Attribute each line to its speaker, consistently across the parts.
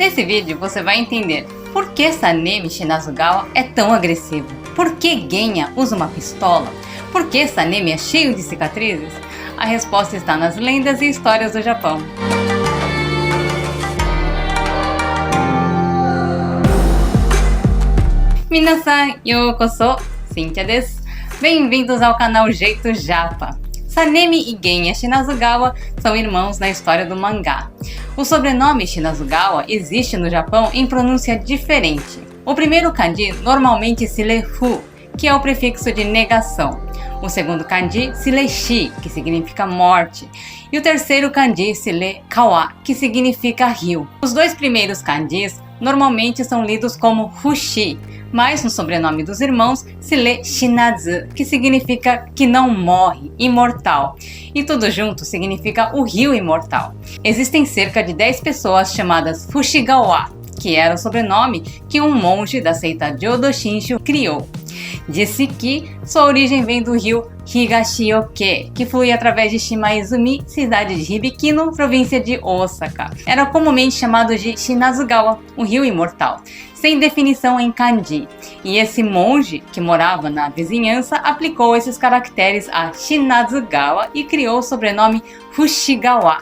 Speaker 1: Nesse vídeo você vai entender por que Sanemi Shinazugawa é tão agressivo, por que Genya usa uma pistola, por que Sanemi é cheio de cicatrizes. A resposta está nas lendas e histórias do Japão. Minasan yokoso, Cynthia desu. Bem-vindos ao canal Jeito Japa. Sanemi e Genya Shinazugawa são irmãos na história do mangá. O sobrenome Shinazugawa existe no Japão em pronúncia diferente. O primeiro kanji normalmente se lê fu, que é o prefixo de negação. O segundo kanji se lê shi, que significa morte. E o terceiro kanji se lê kawa, que significa rio. Os dois primeiros kanjis normalmente são lidos como fushi, mas no sobrenome dos irmãos se lê Shinazu, que significa que não morre, imortal. E tudo junto significa o rio imortal. Existem cerca de 10 pessoas chamadas Fushigawa, que era o sobrenome que um monge da seita Jodo Shinshu criou. Disse que sua origem vem do rio Higashioke, que flui através de Shimaizumi, cidade de Hibikino, província de Osaka. Era comumente chamado de Shinazugawa, o rio imortal, sem definição em kanji. E esse monge, que morava na vizinhança, aplicou esses caracteres a Shinazugawa e criou o sobrenome Fushigawa.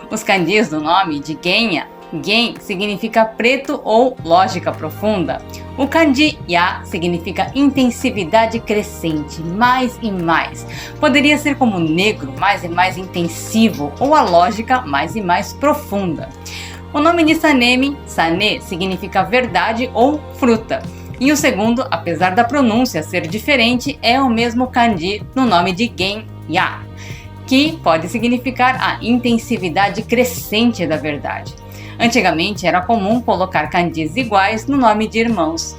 Speaker 1: Os kanjis do nome de Genya, Gen significa preto ou lógica profunda. O kanji Ya significa intensividade crescente, mais e mais. Poderia ser como negro, mais e mais intensivo, ou a lógica mais e mais profunda. O nome de Sanemi, Sane, significa verdade ou fruta. E o segundo, apesar da pronúncia ser diferente, é o mesmo kanji no nome de Gen Ya, que pode significar a intensividade crescente da verdade. Antigamente era comum colocar kanjis iguais no nome de irmãos.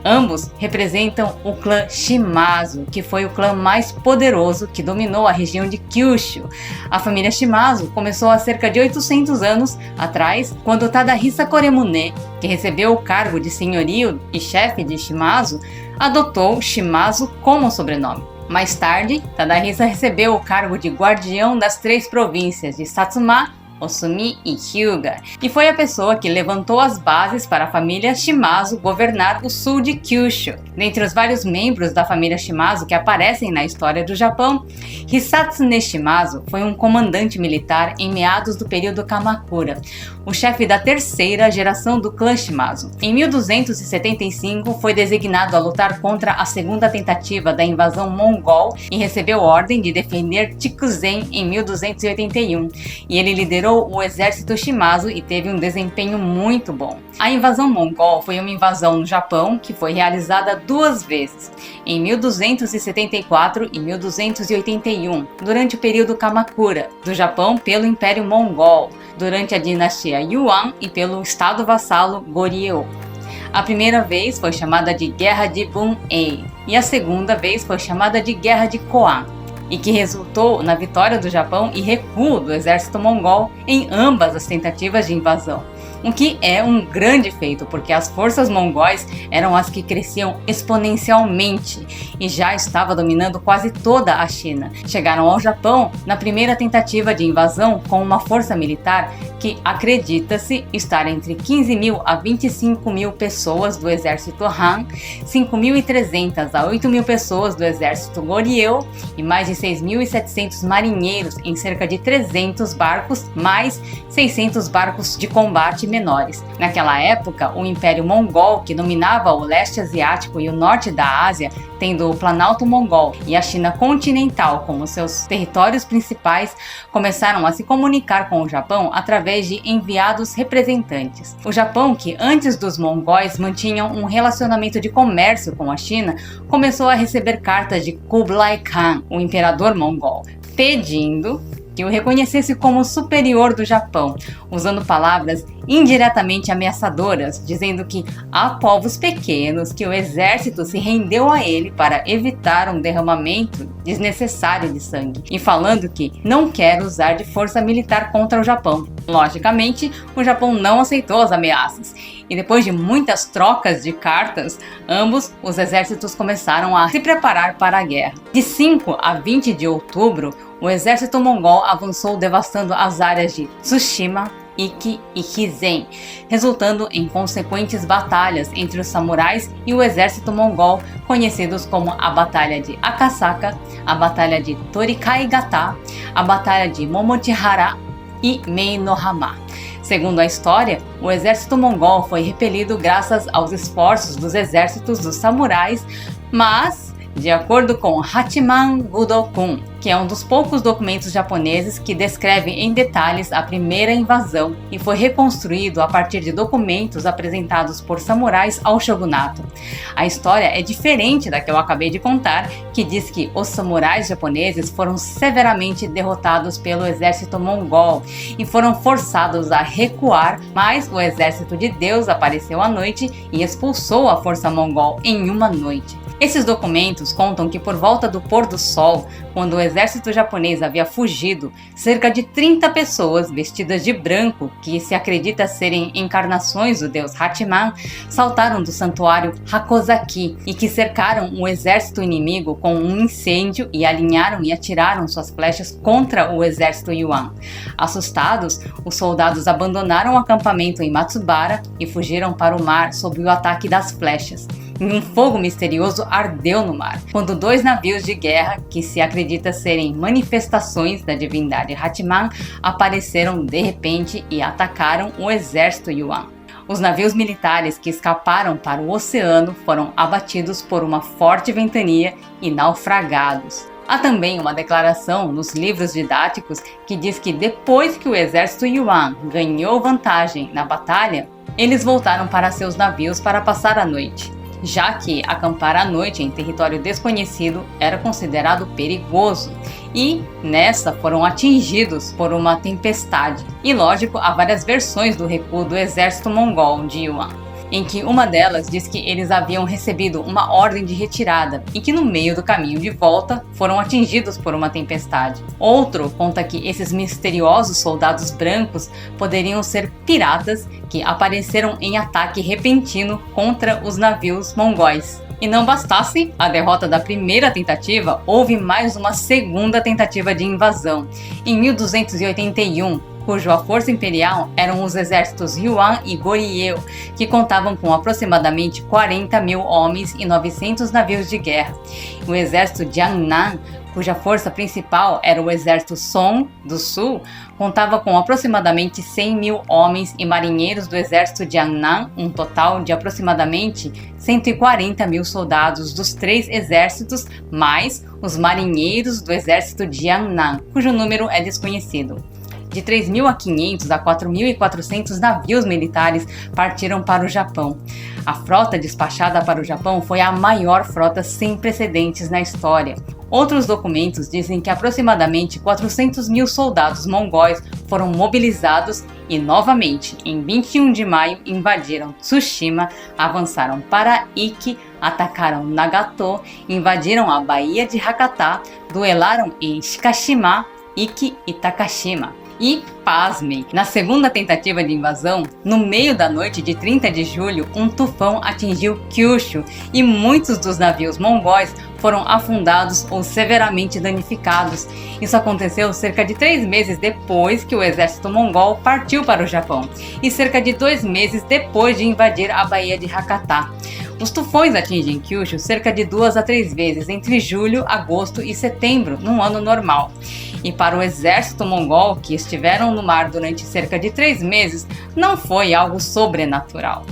Speaker 1: Ambos representam o clã Shimazu, que foi o clã mais poderoso que dominou a região de Kyushu. A família Shimazu começou há cerca de 800 anos atrás, quando Tadahisa Koremune, que recebeu o cargo de senhorio e chefe de Shimazu, adotou Shimazu como sobrenome. Mais tarde, Tadahisa recebeu o cargo de guardião das 3 províncias de Satsuma, Osumi e Hyuga, e foi a pessoa que levantou as bases para a família Shimazu governar o sul de Kyushu. Dentre os vários membros da família Shimazu que aparecem na história do Japão, Hisatsune Shimazu foi um comandante militar em meados do período Kamakura, o chefe da 3ª geração do clã Shimazu. Em 1275 foi designado a lutar contra a segunda tentativa da invasão mongol e recebeu ordem de defender Chikuzen em 1281, e ele liderou o exército Shimazu e teve um desempenho muito bom. A invasão mongol foi uma invasão no Japão que foi realizada 2 vezes, em 1274 e 1281, durante o período Kamakura, do Japão pelo Império Mongol, durante a dinastia Yuan e pelo estado vassalo Goryeo. A primeira vez foi chamada de Guerra de Bun-ei e a segunda vez foi chamada de Guerra de Koan, e que resultou na vitória do Japão e recuo do exército mongol em ambas as tentativas de invasão. O que é um grande feito, porque as forças mongóis eram as que cresciam exponencialmente e já estava dominando quase toda a China. Chegaram ao Japão na primeira tentativa de invasão com uma força militar que acredita-se estar entre 15 mil a 25 mil pessoas do exército Han, 5.300 a 8 mil pessoas do exército Goryeo e mais de 6.700 marinheiros em cerca de 300 barcos, mais 600 barcos de combate menores. Naquela época, o Império Mongol, que dominava o leste asiático e o norte da Ásia, tendo o Planalto Mongol e a China continental como seus territórios principais, começaram a se comunicar com o Japão através de enviados representantes. O Japão, que antes dos mongóis mantinham um relacionamento de comércio com a China, começou a receber cartas de Kublai Khan, o imperador mongol, pedindo que o reconhecesse como superior do Japão, usando palavras indiretamente ameaçadoras, dizendo que há povos pequenos que o exército se rendeu a ele para evitar um derramamento desnecessário de sangue, e falando que não quer usar de força militar contra o Japão. Logicamente, o Japão não aceitou as ameaças, e depois de muitas trocas de cartas, ambos os exércitos começaram a se preparar para a guerra. De 5 a 20 de outubro, o exército mongol avançou devastando as áreas de Tsushima, Ikki e Hizen, resultando em consequentes batalhas entre os samurais e o exército mongol, conhecidos como a Batalha de Akasaka, a Batalha de Torikaigata, a Batalha de Momochihara e Meinohama. Segundo a história, o exército mongol foi repelido graças aos esforços dos exércitos dos samurais, mas, de acordo com Hachiman Budokun, que é um dos poucos documentos japoneses que descrevem em detalhes a primeira invasão e foi reconstruído a partir de documentos apresentados por samurais ao shogunato. A história é diferente da que eu acabei de contar, que diz que os samurais japoneses foram severamente derrotados pelo exército mongol e foram forçados a recuar, mas o exército de Deus apareceu à noite e expulsou a força mongol em uma noite. Esses documentos contam que por volta do pôr do sol, quando o exército japonês havia fugido, cerca de 30 pessoas vestidas de branco, que se acredita serem encarnações do deus Hachiman, saltaram do santuário Hakozaki e que cercaram o exército inimigo com um incêndio e alinharam e atiraram suas flechas contra o exército Yuan. Assustados, os soldados abandonaram o acampamento em Matsubara e fugiram para o mar sob o ataque das flechas. E um fogo misterioso ardeu no mar, quando 2 navios de guerra, que se acredita serem manifestações da divindade Hachiman, apareceram de repente e atacaram o exército Yuan. Os navios militares que escaparam para o oceano foram abatidos por uma forte ventania e naufragados. Há também uma declaração nos livros didáticos que diz que depois que o exército Yuan ganhou vantagem na batalha, eles voltaram para seus navios para passar a noite, já que acampar à noite em território desconhecido era considerado perigoso, e nessa foram atingidos por uma tempestade. E lógico, há várias versões do recuo do exército mongol de Yuan, em que uma delas diz que eles haviam recebido uma ordem de retirada e que no meio do caminho de volta foram atingidos por uma tempestade. Outro conta que esses misteriosos soldados brancos poderiam ser piratas que apareceram em ataque repentino contra os navios mongóis. E não bastasse a derrota da primeira tentativa, houve mais uma segunda tentativa de invasão. Em 1281, cuja força imperial eram os exércitos Yuan e Goryeo, que contavam com aproximadamente 40 mil homens e 900 navios de guerra. O exército Jiangnan, cuja força principal era o exército Song do sul, contava com aproximadamente 100 mil homens e marinheiros do exército Jiangnan, um total de aproximadamente 140 mil soldados dos 3 exércitos, mais os marinheiros do exército Jiangnan, cujo número é desconhecido. De 3.500 a 4.400 navios militares partiram para o Japão. A frota despachada para o Japão foi a maior frota sem precedentes na história. Outros documentos dizem que aproximadamente 400 mil soldados mongóis foram mobilizados e, novamente, em 21 de maio, invadiram Tsushima, avançaram para Ikki, atacaram Nagato, invadiram a Baía de Hakata, duelaram em Shikashima, Ikki e Takashima. E, pasmem, na segunda tentativa de invasão, no meio da noite de 30 de julho, um tufão atingiu Kyushu e muitos dos navios mongóis foram afundados ou severamente danificados. Isso aconteceu cerca de 3 meses depois que o exército mongol partiu para o Japão e cerca de 2 meses depois de invadir a Baía de Hakata. Os tufões atingem Kyushu cerca de 2 a 3 vezes entre julho, agosto e setembro, num ano normal. E para o exército mongol, que estiveram no mar durante cerca de 3 meses, não foi algo sobrenatural.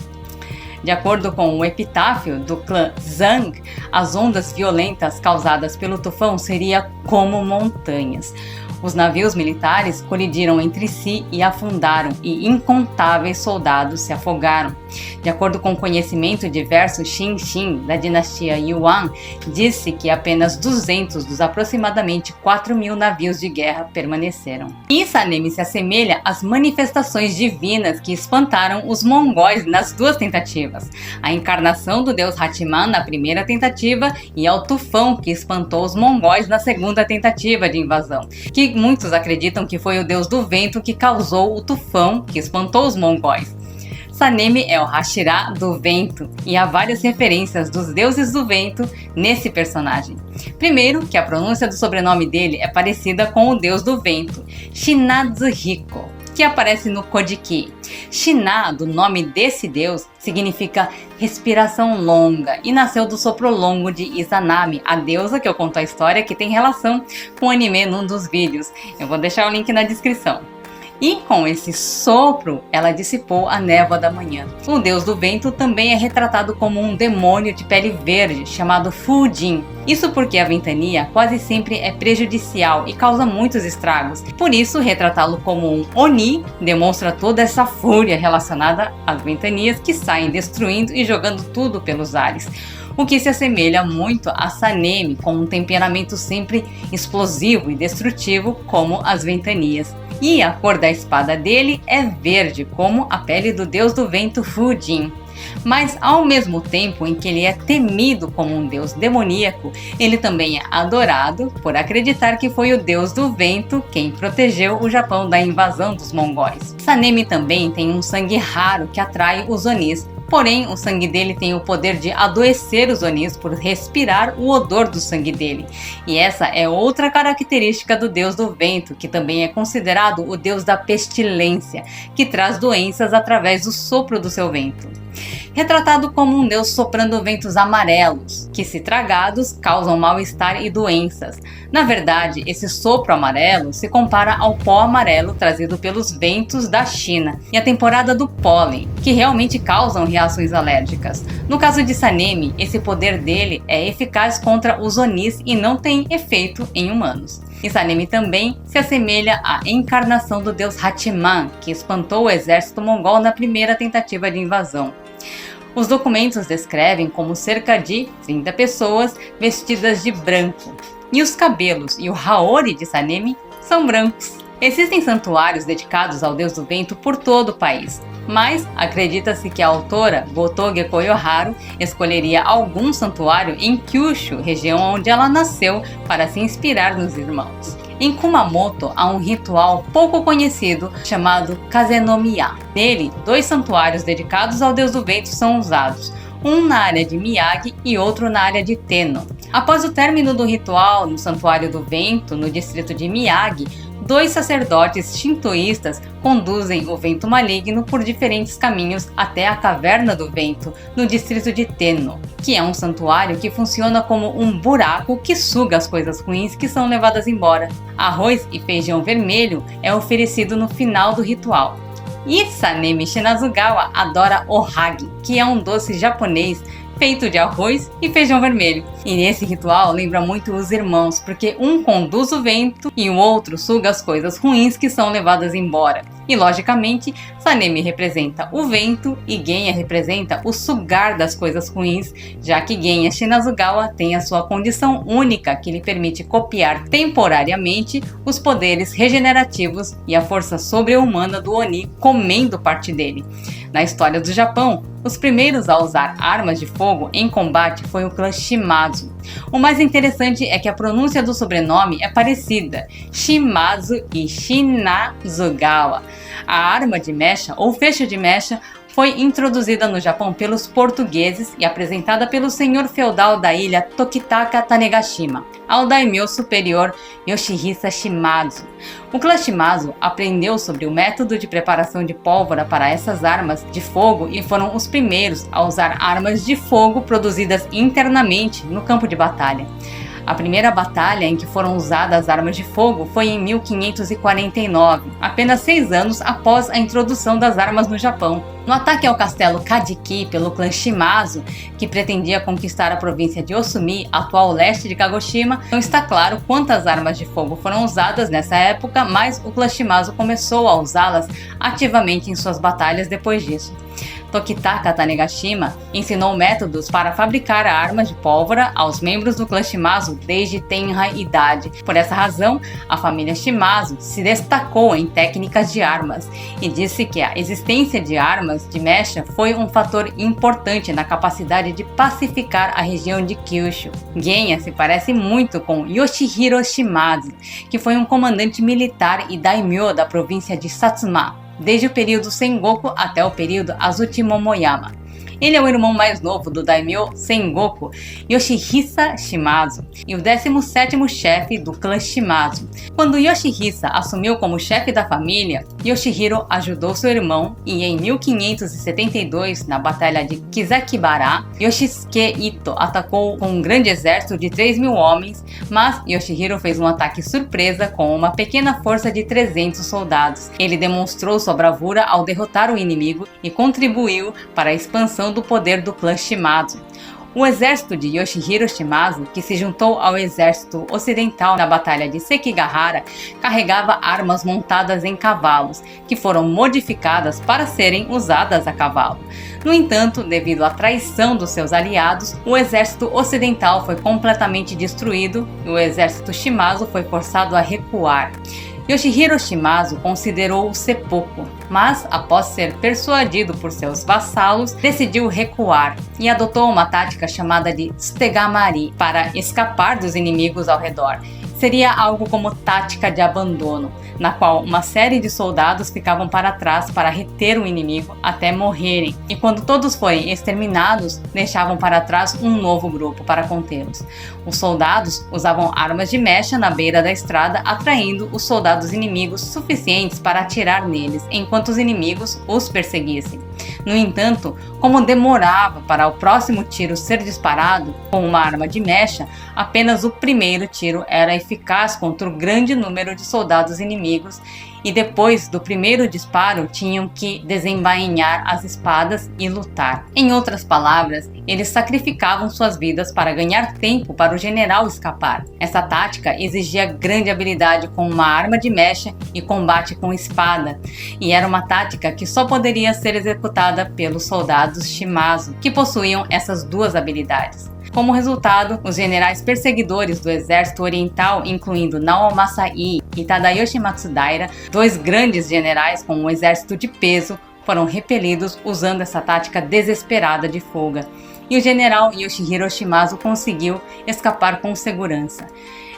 Speaker 1: De acordo com o epitáfio do clã Zhang, as ondas violentas causadas pelo tufão seriam como montanhas. Os navios militares colidiram entre si e afundaram, e incontáveis soldados se afogaram. De acordo com o conhecimento diverso, Xin da dinastia Yuan disse que apenas 200 dos aproximadamente 4.000 navios de guerra permaneceram. E Sanemi se assemelha às manifestações divinas que espantaram os mongóis nas 2 tentativas, a encarnação do deus Hachiman na primeira tentativa e ao tufão que espantou os mongóis na segunda tentativa de invasão, que muitos acreditam que foi o deus do vento que causou o tufão que espantou os mongóis. Sanemi é o Hashira do vento, e há várias referências dos deuses do vento nesse personagem. Primeiro, que a pronúncia do sobrenome dele é parecida com o deus do vento, Shinadzuhiko. que aparece no Kojiki. Shina, do nome desse deus, significa respiração longa e nasceu do sopro longo de Izanami, a deusa que eu conto a história que tem relação com o anime num dos vídeos. Eu vou deixar o link na descrição. E com esse sopro, ela dissipou a névoa da manhã. O deus do vento também é retratado como um demônio de pele verde, chamado Fujin. Isso porque a ventania quase sempre é prejudicial e causa muitos estragos. Por isso, retratá-lo como um Oni demonstra toda essa fúria relacionada às ventanias que saem destruindo e jogando tudo pelos ares. O que se assemelha muito a Sanemi, com um temperamento sempre explosivo e destrutivo como as ventanias. E a cor da espada dele é verde, como a pele do deus do vento Fujin. Mas ao mesmo tempo em que ele é temido como um deus demoníaco, ele também é adorado por acreditar que foi o deus do vento quem protegeu o Japão da invasão dos mongóis. Sanemi também tem um sangue raro que atrai os Onis. Porém, o sangue dele tem o poder de adoecer os Onis por respirar o odor do sangue dele. E essa é outra característica do deus do vento, que também é considerado o deus da pestilência, que traz doenças através do sopro do seu vento. Retratado como um deus soprando ventos amarelos, que se tragados causam mal-estar e doenças. Na verdade, esse sopro amarelo se compara ao pó amarelo trazido pelos ventos da China e a temporada do pólen, que realmente causam reações alérgicas. No caso de Sanemi, esse poder dele é eficaz contra os Onis e não tem efeito em humanos. E Sanemi também se assemelha à encarnação do deus Hachiman, que espantou o exército mongol na primeira tentativa de invasão. Os documentos descrevem como cerca de 30 pessoas vestidas de branco, e os cabelos e o haori de Sanemi são brancos. Existem santuários dedicados ao deus do vento por todo o país, mas acredita-se que a autora, Gotoge Koyoharu, escolheria algum santuário em Kyushu, região onde ela nasceu, para se inspirar nos irmãos. Em Kumamoto há um ritual pouco conhecido chamado Kazenomiya. Nele, 2 santuários dedicados ao deus do vento são usados, um na área de Miyagi e outro na área de Tenno. Após o término do ritual no Santuário do Vento, no distrito de Miyagi, 2 sacerdotes shintoístas conduzem o vento maligno por diferentes caminhos até a Caverna do Vento, no distrito de Tenno, que é um santuário que funciona como um buraco que suga as coisas ruins que são levadas embora. Arroz e feijão vermelho é oferecido no final do ritual. E Sanemi Shinazugawa adora ohagi, que é um doce japonês feito de arroz e feijão vermelho. E nesse ritual lembra muito os irmãos, porque um conduz o vento e o outro suga as coisas ruins que são levadas embora. E logicamente, Sanemi representa o vento e Genya representa o sugar das coisas ruins, já que Genya Shinazugawa tem a sua condição única que lhe permite copiar temporariamente os poderes regenerativos e a força sobre-humana do Oni comendo parte dele. Na história do Japão, os primeiros a usar armas de fogo em combate foi o clã Shimazu. O mais interessante é que a pronúncia do sobrenome é parecida, Shimazu e Shinazugawa. A arma de mecha ou feixe de mecha foi introduzida no Japão pelos portugueses e apresentada pelo senhor feudal da ilha Tokitaka Tanegashima, ao daimyo superior Yoshihisa Shimazu. O clã Shimazu aprendeu sobre o método de preparação de pólvora para essas armas de fogo e foram os primeiros a usar armas de fogo produzidas internamente no campo de batalha. A primeira batalha em que foram usadas armas de fogo foi em 1549, apenas 6 anos após a introdução das armas no Japão. No ataque ao castelo Kadiki pelo clã Shimazu, que pretendia conquistar a província de Osumi, atual leste de Kagoshima, não está claro quantas armas de fogo foram usadas nessa época, mas o clã Shimazu começou a usá-las ativamente em suas batalhas depois disso. Tokitaka Tanegashima ensinou métodos para fabricar armas de pólvora aos membros do clã Shimazu desde tenra idade. Por essa razão, a família Shimazu se destacou em técnicas de armas e disse que a existência de armas de mecha foi um fator importante na capacidade de pacificar a região de Kyushu. Genya se parece muito com Yoshihiro Shimazu, que foi um comandante militar e daimyo da província de Satsuma, desde o período Sengoku até o período Azuchi Momoyama. Ele é o irmão mais novo do daimyo Sengoku Yoshihisa Shimazu e o 17º chefe do clã Shimazu. Quando Yoshihisa assumiu como chefe da família, Yoshihiro ajudou seu irmão e em 1572, na Batalha de Kizakibara, Yoshisuke Ito atacou com um grande exército de 3.000 homens, mas Yoshihiro fez um ataque surpresa com uma pequena força de 300 soldados. Ele demonstrou sua bravura ao derrotar o inimigo e contribuiu para a expansão do poder do clã Shimazu. O exército de Yoshihiro Shimazu, que se juntou ao exército ocidental na Batalha de Sekigahara, carregava armas montadas em cavalos, que foram modificadas para serem usadas a cavalo. No entanto, devido à traição dos seus aliados, o exército ocidental foi completamente destruído e o exército Shimazu foi forçado a recuar. Yoshihiro Shimazu considerou o seppuku, mas após ser persuadido por seus vassalos, decidiu recuar e adotou uma tática chamada de Tsutegamari para escapar dos inimigos ao redor. Seria algo como tática de abandono, na qual uma série de soldados ficavam para trás para reter o inimigo até morrerem, e quando todos forem exterminados, deixavam para trás um novo grupo para contê-los. Os soldados usavam armas de mecha na beira da estrada, atraindo os soldados inimigos suficientes para atirar neles, enquanto os inimigos os perseguissem. No entanto, como demorava para o próximo tiro ser disparado com uma arma de mecha, apenas o primeiro tiro era eficaz contra o grande número de soldados inimigos e depois do primeiro disparo tinham que desembainhar as espadas e lutar. Em outras palavras, eles sacrificavam suas vidas para ganhar tempo para o general escapar. Essa tática exigia grande habilidade com uma arma de mecha e combate com espada, e era uma tática que só poderia ser executada pelos soldados Shimazu, que possuíam essas duas habilidades. Como resultado, os generais perseguidores do exército oriental, incluindo Nao Masai e Tadayoshi Matsudaira, dois grandes generais com um exército de peso, foram repelidos usando essa tática desesperada de fuga. E o general Yoshihiro Shimazu conseguiu escapar com segurança.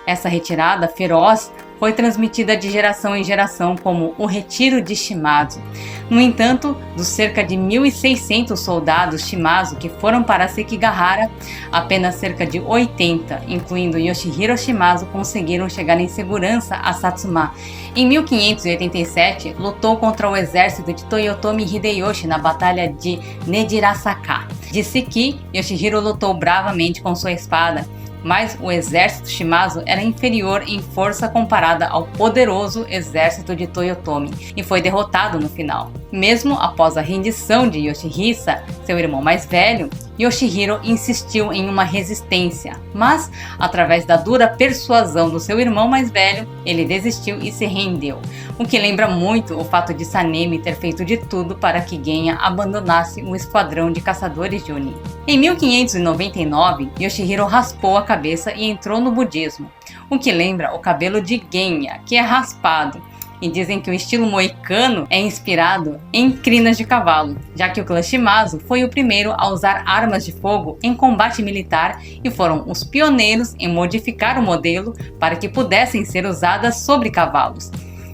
Speaker 1: Essa retirada feroz foi transmitida de geração em geração como o Retiro de Shimazu. No entanto, dos cerca de 1.600 soldados Shimazu que foram para Sekigahara, apenas cerca de 80, incluindo Yoshihiro Shimazu, conseguiram chegar em segurança a Satsuma. Em 1587, lutou contra o exército de Toyotomi Hideyoshi na Batalha de Nejirasaka. Disse que Yoshihiro lutou bravamente com sua espada, mas o exército Shimazu era inferior em força comparada ao poderoso exército de Toyotomi e foi derrotado no final. Mesmo após a rendição de Yoshihisa, seu irmão mais velho, Yoshihiro insistiu em uma resistência, mas, através da dura persuasão do seu irmão mais velho, ele desistiu e se rendeu, o que lembra muito o fato de Sanemi ter feito de tudo para que Genya abandonasse o esquadrão de caçadores de Oni. Em 1599, Yoshihiro raspou a cabeça e entrou no budismo, o que lembra o cabelo de Genya, que é raspado. E dizem que o estilo moicano é inspirado em crinas de cavalo, já que o clã Shimazu foi o primeiro a usar armas de fogo em combate militar e foram os pioneiros em modificar o modelo para que pudessem ser usadas sobre cavalos.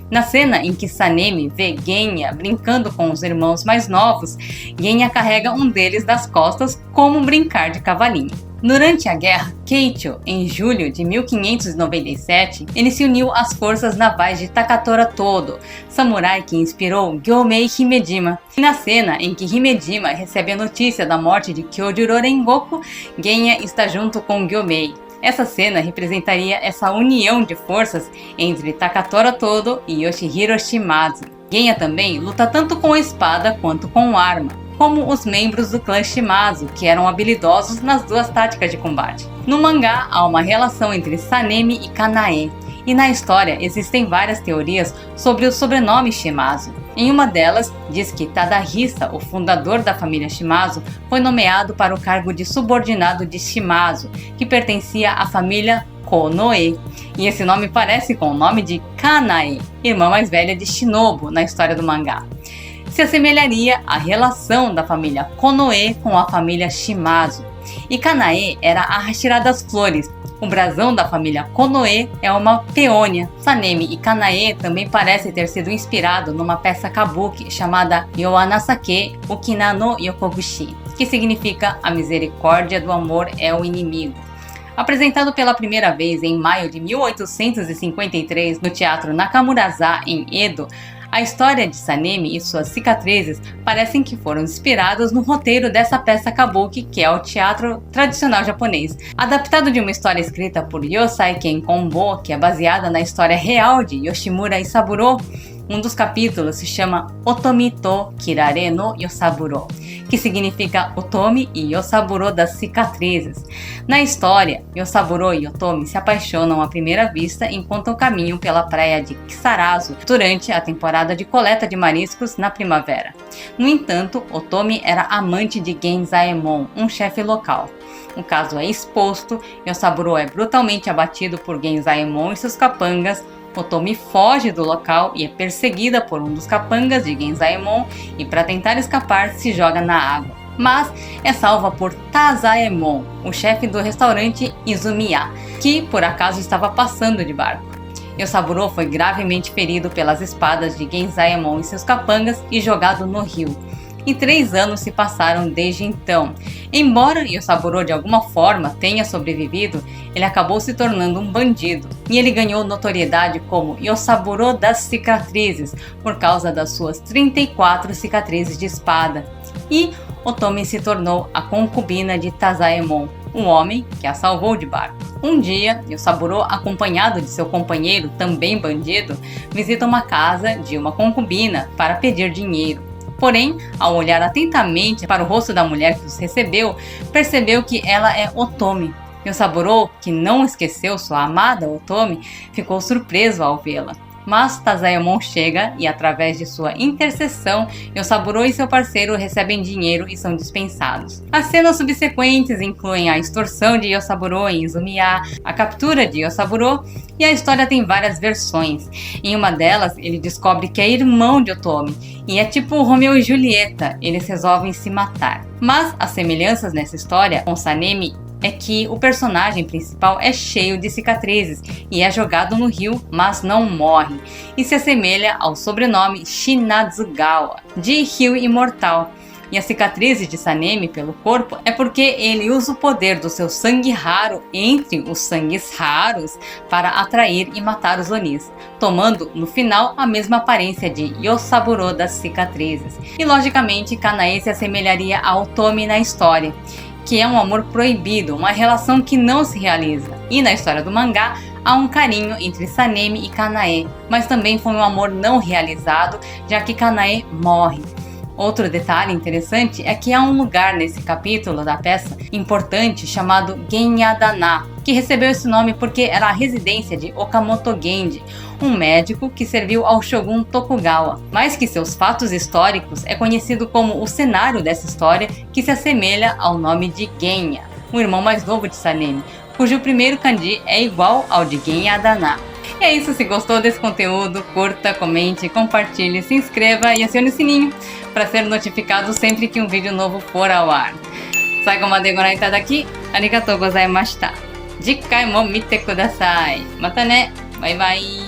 Speaker 1: Na cena em que Sanemi vê Genya brincando com os irmãos mais novos, Genya carrega um deles das costas como um brincar de cavalinho. Durante a guerra Keicho, em julho de 1597, ele se uniu às forças navais de Takatora Todo, samurai que inspirou Gyomei Himejima. E na cena em que Himejima recebe a notícia da morte de Kyojuro Rengoku, Genya está junto com Gyomei. Essa cena representaria essa união de forças entre Takatora Todo e Yoshihiro Shimazu. Genya também luta tanto com espada quanto com arma, como os membros do clã Shimazu, que eram habilidosos nas duas táticas de combate. No mangá, há uma relação entre Sanemi e Kanae, e na história existem várias teorias sobre o sobrenome Shimazu. Em uma delas, diz que Tadahisa, o fundador da família Shimazu, foi nomeado para o cargo de subordinado de Shimazu, que pertencia à família Konoe, e esse nome parece com o nome de Kanae, irmã mais velha de Shinobu na história do mangá. Se assemelharia à relação da família Konoe com a família Shimazu. E Kanae era a Hashira das Flores, O brasão da família Konoe é uma peônia. Sanemi e Kanae também parece ter sido inspirado numa peça kabuki chamada Yoanasake Okina no Yokobushi, que significa a misericórdia do amor é o inimigo. Apresentado pela primeira vez em maio de 1853 no Teatro Nakamuraza, em Edo, a história de Sanemi e suas cicatrizes parecem que foram inspiradas no roteiro dessa peça kabuki, que é o teatro tradicional japonês. Adaptado de uma história escrita por Yosai Ken Konbo, que é baseada na história real de Yoshimura Isaburo, um dos capítulos se chama Otomi to Kirare no Yosaburo, que significa Otomi e Yosaburo das cicatrizes. Na história, Yosaburo e Otomi se apaixonam à primeira vista enquanto caminham pela praia de Kisarazu durante a temporada de coleta de mariscos na primavera. No entanto, Otomi era amante de Genzaemon, um chefe local. O caso é exposto, Yosaburo é brutalmente abatido por Genzaemon e seus capangas. Otomi foge do local e é perseguida por um dos capangas de Genzaemon e, para tentar escapar, se joga na água. Mas é salva por Tazaemon, o chefe do restaurante Izumiya, que por acaso estava passando de barco. Yosaburo foi gravemente ferido pelas espadas de Genzaemon e seus capangas e jogado no rio. E 3 anos se passaram desde então. Embora Yosaburo de alguma forma tenha sobrevivido, ele acabou se tornando um bandido, e ele ganhou notoriedade como Yosaburo das cicatrizes, por causa das suas 34 cicatrizes de espada. E Otomi se tornou a concubina de Tazaemon, um homem que a salvou de barco. Um dia, Yosaburo, acompanhado de seu companheiro, também bandido, visita uma casa de uma concubina para pedir dinheiro. Porém, ao olhar atentamente para o rosto da mulher que os recebeu, percebeu que ela é Otomi. Yosaburo, que não esqueceu sua amada Otomi, ficou surpreso ao vê-la. Mas Tazaemon chega e, através de sua intercessão, Yosaburo e seu parceiro recebem dinheiro e são dispensados. As cenas subsequentes incluem a extorsão de Yosaburo em Izumiya, a captura de Yosaburo, e a história tem várias versões. Em uma delas, ele descobre que é irmão de Otomi, e é tipo Romeu e Julieta, eles resolvem se matar. Mas as semelhanças nessa história com Sanemi é que o personagem principal é cheio de cicatrizes e é jogado no rio, mas não morre, e se assemelha ao sobrenome Shinadzugawa, de Rio Imortal. E as cicatrizes de Sanemi pelo corpo é porque ele usa o poder do seu sangue raro entre os sangues raros para atrair e matar os Onis, tomando no final a mesma aparência de Yosaburo das cicatrizes. E logicamente Kanae se assemelharia a Otomi na história, que é um amor proibido, uma relação que não se realiza. E na história do mangá, há um carinho entre Sanemi e Kanae, mas também foi um amor não realizado, já que Kanae morre. Outro detalhe interessante é que há um lugar nesse capítulo da peça importante chamado Genyadana, que recebeu esse nome porque era a residência de Okamoto Genji, um médico que serviu ao Shogun Tokugawa. Mais que seus fatos históricos, é conhecido como o cenário dessa história, que se assemelha ao nome de Genya, o irmão mais novo de Sanemi, cujo primeiro kanji é igual ao de Genyadana. E é isso, se gostou desse conteúdo, curta, comente, compartilhe, se inscreva e acione o sininho para ser notificado sempre que um vídeo novo for ao ar. Saigo made goran itadaki, arigatou gozaimashita. Jikai mo mite kudasai. Mata ne. Bye bye.